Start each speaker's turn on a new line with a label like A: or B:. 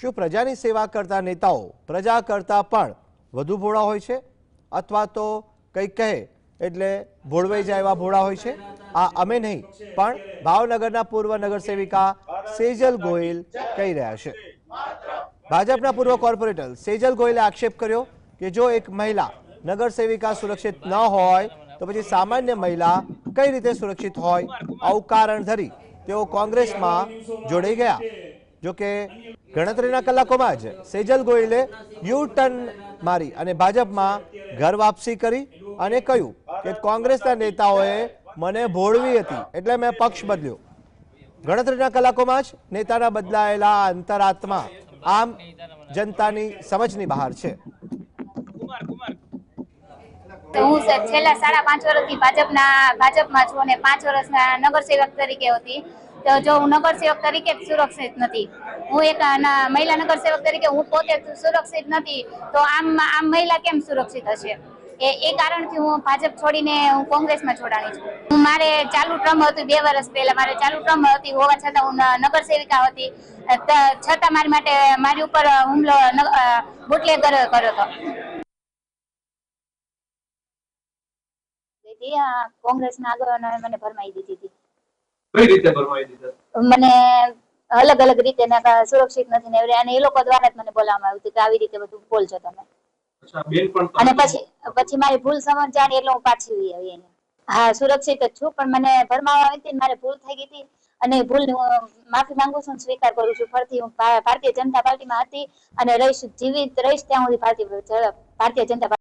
A: શું પ્રજાની સેવા કરતા નેતાઓ પ્રજા કરતા પણ વધુ ભોળા હોય છે અથવા તો કંઈક કહે એટલે ભોળવાઈ જાય એવા ભોળા હોય છે? આ અમે નહીં પણ ભાવનગરના પૂર્વ નગરસેવિકા સેજલ ગોહિલ કહી રહ્યા છે। ભાજપના પૂર્વ કોર્પોરેટર સેજલ ગોહિલે આક્ષેપ કર્યો કે જો એક મહિલા નગરસેવિકા સુરક્ષિત ન હોય તો પછી સામાન્ય મહિલા કઈ રીતે સુરક્ષિત હોય? આવું કારણ ધરી તેઓ કોંગ્રેસમાં જોડાઈ ગયા। જો કે ગણતરીના કલાકોમાં જ સેજલ ગોહિલે યુ ટર્ન મારી અને ભાજપમાં ઘર વાપસી કરી અને કહ્યું કે કોંગ્રેસના નેતાઓએ મને ભોળવી હતી એટલે મેં પક્ષ બદલ્યો। ગણતરીના કલાકોમાં જ નેતાના બદલાયેલા અંતરાત્મા આમ જનતાની સમજની બહાર છે।
B: હું છેલ્લા 5.5 વર્ષથી ભાજપમાં છું અને 5 વર્ષના નગરસેવક તરીકે હતી। તો જો હું નગરસેવક તરીકે સુરક્ષિત નથી, હું એક મહિલા નગરસેવક તરીકે હું પોતે સુરક્ષિત નથી, તો આમ મહિલા કેમ સુરક્ષિત હશે? એ કારણથી હું ભાજપ છોડીને હું કોંગ્રેસમાં જોડાણી છું। મારે ચાલુ ટર્મ હતું 2 વર્ષ પહેલા, મારે ચાલુ ટર્મ હતી હોવા છતાં હું નગરસેવિકા હતી, છતાં મારી ઉપર હુમલો બુટલેગર કર્યો હતો। કોંગ્રેસના આગેવાનોએ મને ભરમાઈ દીધી હતી।
C: કઈ રીતે ભરમાઈ દીધા?
B: મને અલગ અલગ રીતે સુરક્ષિત નથી ને અને એ લોકો દ્વારા જ મને બોલાવવામાં આવ્યું કે આવી રીતે બધું બોલ છો તમે।
C: અચ્છા બેન, પણ
B: અને પછી મારી ભૂલ સમજ જાણી એટલે હું પાછી આવી એને। હા, સુરક્ષિત જ છું, પણ મને ભરમાવવામાં આવી હતી, મારે ભૂલ થઈ ગઈ હતી અને ભૂલ માફી માંગુ છું, સ્વીકાર કરું છું। ફરીથી હું ભારતીય જનતા પાર્ટીમાં હતી અને જીવિત રહીશ ત્યાં સુધી ભારતીય જનતા